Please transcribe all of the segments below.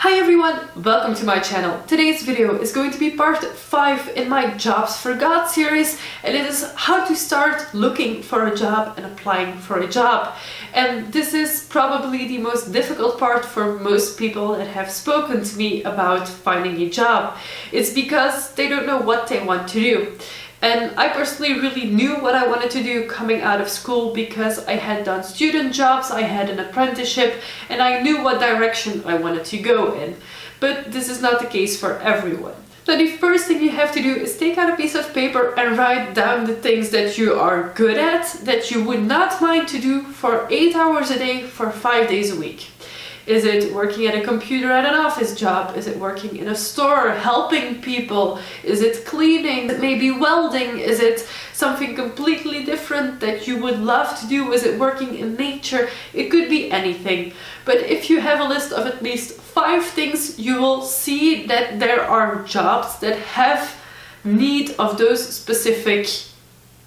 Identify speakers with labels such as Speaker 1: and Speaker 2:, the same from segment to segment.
Speaker 1: Hi everyone, welcome to my channel. Today's video is going to be part 5 in my Jobs for Goths series, and it is how to start looking for a job and applying for a job. And this is probably the most difficult part for most people that have spoken to me about finding a job. It's because they don't know what they want to do. And I personally really knew what I wanted to do coming out of school because I had done student jobs, I had an apprenticeship, and I knew what direction I wanted to go in. But this is not the case for everyone. So the first thing you have to do is take out a piece of paper and write down the things that you are good at, that you would not mind to do for 8 hours a day for 5 days a week. Is it working at a computer at an office job? Is it working in a store, helping people? Is it cleaning? Maybe welding? Is it something completely different that you would love to do? Is it working in nature? It could be anything. But if you have a list of at least 5 things, you will see that there are jobs that have need of those specific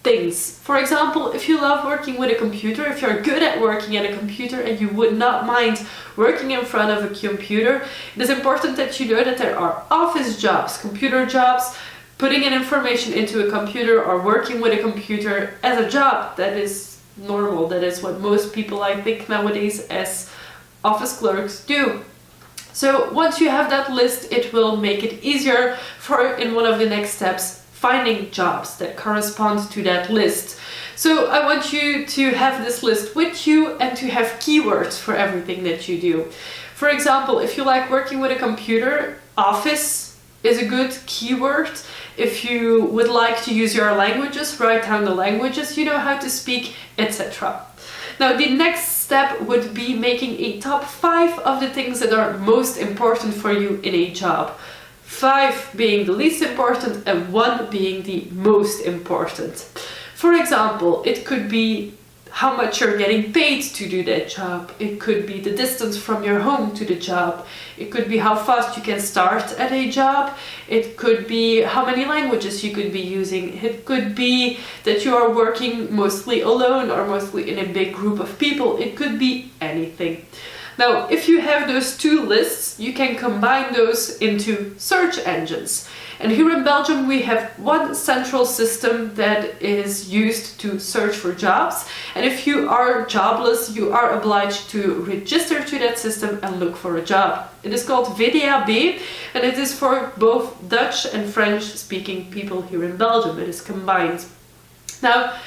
Speaker 1: things. For example, if you love working with a computer, if you're good at working at a computer and you would not mind working in front of a computer, it is important that you know that there are office jobs, computer jobs, putting in information into a computer or working with a computer as a job. That is normal. That is what most people, I think, nowadays as office clerks do. So once you have that list, it will make it easier for, in one of the next steps, finding jobs that correspond to that list. So I want you to have this list with you and to have keywords for everything that you do. For example, if you like working with a computer, office is a good keyword. If you would like to use your languages, write down the languages you know how to speak, etc. Now the next step would be making a top 5 of the things that are most important for you in a job. 5 being the least important and 1 being the most important. For example, it could be how much you're getting paid to do that job. It could be the distance from your home to the job. It could be how fast you can start at a job. It could be how many languages you could be using. It could be that you are working mostly alone or mostly in a big group of people. It could be anything. Now, if you have those 2 lists, you can combine those into search engines. And here in Belgium, we have one central system that is used to search for jobs. And if you are jobless, you are obliged to register to that system and look for a job. It is called VDAB, and it is for both Dutch and French-speaking people here in Belgium. It is combined. Now,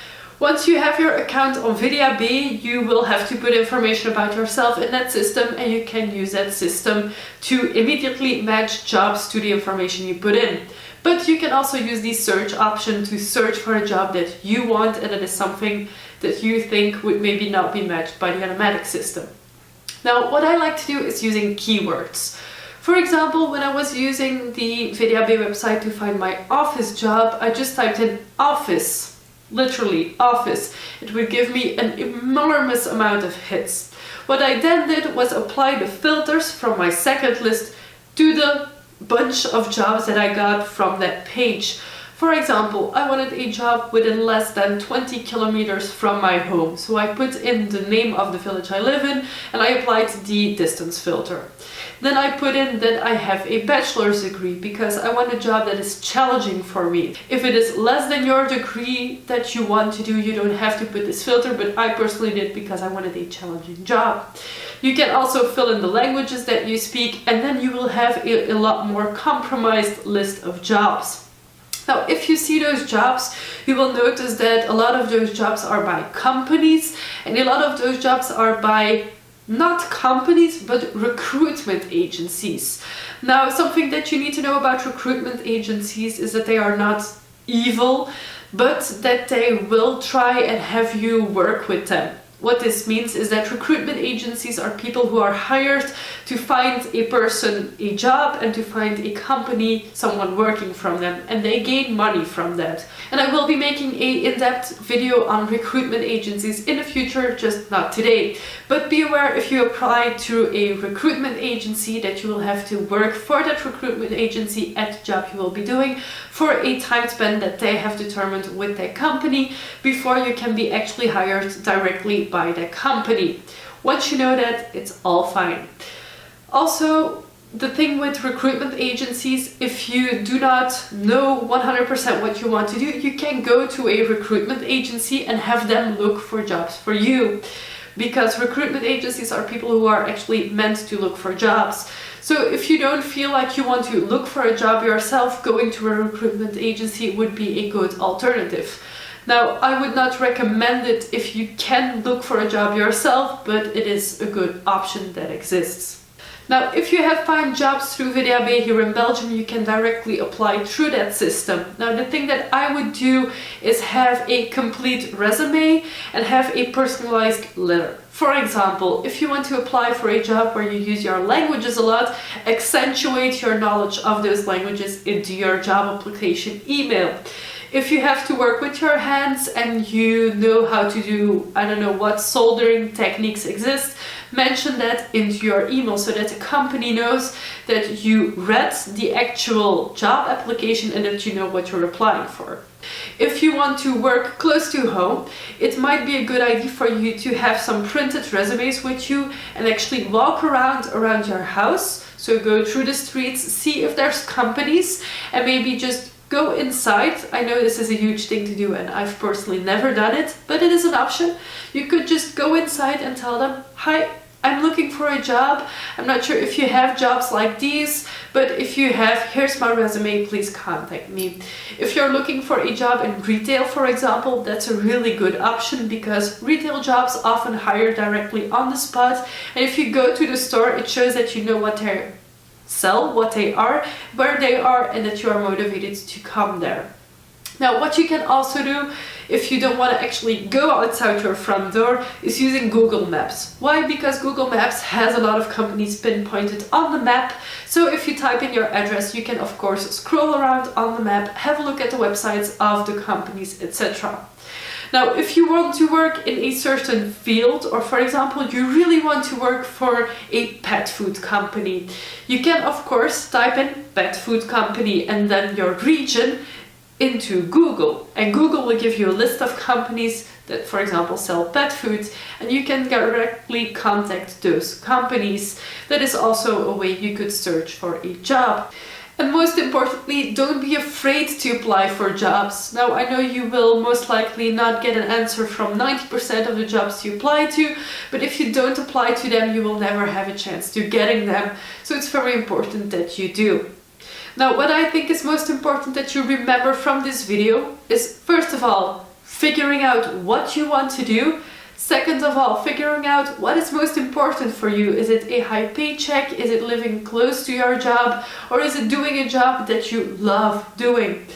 Speaker 1: once you have your account on VDAB, you will have to put information about yourself in that system, and you can use that system to immediately match jobs to the information you put in. But you can also use the search option to search for a job that you want and that is something that you think would maybe not be matched by the automatic system. Now, what I like to do is using keywords. For example, when I was using the VDAB website to find my office job, I just typed in office. Literally office. It would give me an enormous amount of hits. What I then did was apply the filters from my second list to the bunch of jobs that I got from that page. For example, I wanted a job within less than 20 kilometers from my home. So I put in the name of the village I live in and I applied the distance filter. Then I put in that I have a bachelor's degree because I want a job that is challenging for me. If it is less than your degree that you want to do, you don't have to put this filter, but I personally did because I wanted a challenging job. You can also fill in the languages that you speak, and then you will have a lot more compromised list of jobs. Now, if you see those jobs, you will notice that a lot of those jobs are by companies, and a lot of those jobs are by not companies, but recruitment agencies. Now, something that you need to know about recruitment agencies is that they are not evil, but that they will try and have you work with them. What this means is that recruitment agencies are people who are hired to find a person a job and to find a company someone working from them, and they gain money from that. And I will be making a in-depth video on recruitment agencies in the future, just not today. But be aware, if you apply to a recruitment agency, that you will have to work for that recruitment agency at the job you will be doing for a time span that they have determined with their company before you can be actually hired directly by the company. Once you know that, it's all fine. Also, the thing with recruitment agencies, if you do not know 100% what you want to do, you can go to a recruitment agency and have them look for jobs for you. Because recruitment agencies are people who are actually meant to look for jobs. So if you don't feel like you want to look for a job yourself, going to a recruitment agency would be a good alternative. Now, I would not recommend it if you can look for a job yourself, but it is a good option that exists. Now, if you have found jobs through VDAB here in Belgium, you can directly apply through that system. Now, the thing that I would do is have a complete resume and have a personalized letter. For example, if you want to apply for a job where you use your languages a lot, accentuate your knowledge of those languages into your job application email. If you have to work with your hands and you know how to do, I don't know what soldering techniques exist, mention that into your email so that the company knows that you read the actual job application and that you know what you're applying for. If you want to work close to home, it might be a good idea for you to have some printed resumes with you and actually walk around your house. So go through the streets, see if there's companies, and maybe just go inside. I know this is a huge thing to do and I've personally never done it, but it is an option. You could just go inside and tell them, hi, I'm looking for a job. I'm not sure if you have jobs like these, but if you have, here's my resume, please contact me. If you're looking for a job in retail, for example, that's a really good option because retail jobs often hire directly on the spot. And if you go to the store, it shows that you know what they sell, what they are, where they are, and that you are motivated to come there. Now, what you can also do if you don't want to actually go outside your front door is using Google Maps. Why? Because Google Maps has a lot of companies pinpointed on the map. So if you type in your address, you can of course scroll around on the map, have a look at the websites of the companies, etc. Now, if you want to work in a certain field, or for example, you really want to work for a pet food company, you can of course type in pet food company and then your region into Google, and Google will give you a list of companies that, for example, sell pet food, and you can directly contact those companies. That is also a way you could search for a job. And most importantly, don't be afraid to apply for jobs. Now, I know you will most likely not get an answer from 90% of the jobs you apply to, but if you don't apply to them, you will never have a chance to getting them. So it's very important that you do. Now, what I think is most important that you remember from this video is, first of all, figuring out what you want to do. Second of all, figuring out what is most important for you. Is it a high paycheck? Is it living close to your job? Or is it doing a job that you love doing?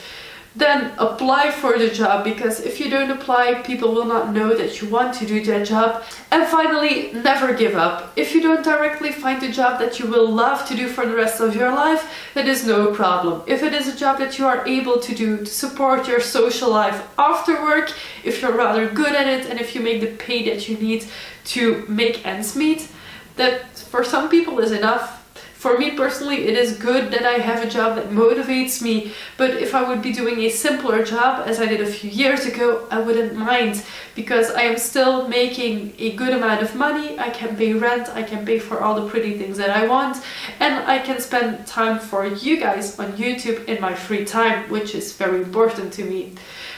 Speaker 1: Then apply for the job, because if you don't apply, people will not know that you want to do that job. And finally, never give up. If you don't directly find a job that you will love to do for the rest of your life, that is no problem. If it is a job that you are able to do to support your social life after work, if you're rather good at it, and if you make the pay that you need to make ends meet, that for some people is enough. For me personally, it is good that I have a job that motivates me, but if I would be doing a simpler job, as I did a few years ago, I wouldn't mind, because I am still making a good amount of money. I can pay rent, I can pay for all the pretty things that I want, and I can spend time for you guys on YouTube in my free time, which is very important to me.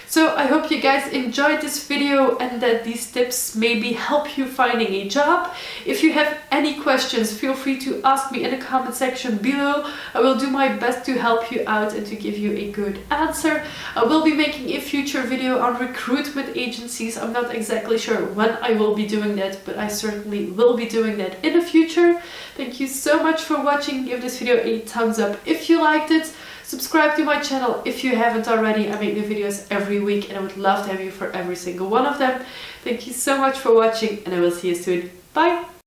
Speaker 1: So I hope you guys enjoyed this video and that these tips maybe help you finding a job. If you have any questions, feel free to ask me in the comment section below. I will do my best to help you out and to give you a good answer. I will be making a future video on recruitment agencies. I'm not exactly sure when I will be doing that, but I certainly will be doing that in the future. Thank you so much for watching. Give this video a thumbs up if you liked it. Subscribe to my channel if you haven't already. I make new videos every week and I would love to have you for every single one of them. Thank you so much for watching and I will see you soon. Bye!